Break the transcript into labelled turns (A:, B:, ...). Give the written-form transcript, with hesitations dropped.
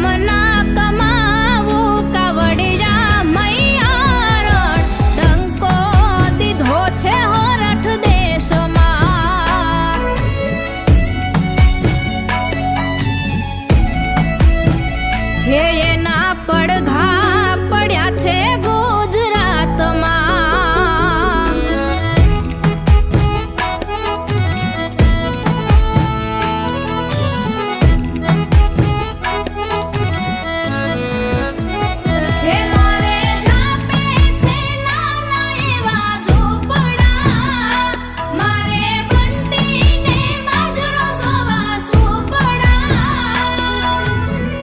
A: ના કમાવું કાવડિયા મૈયા રણ ડંકો દીધો છે હોરઠ દેશમાં હે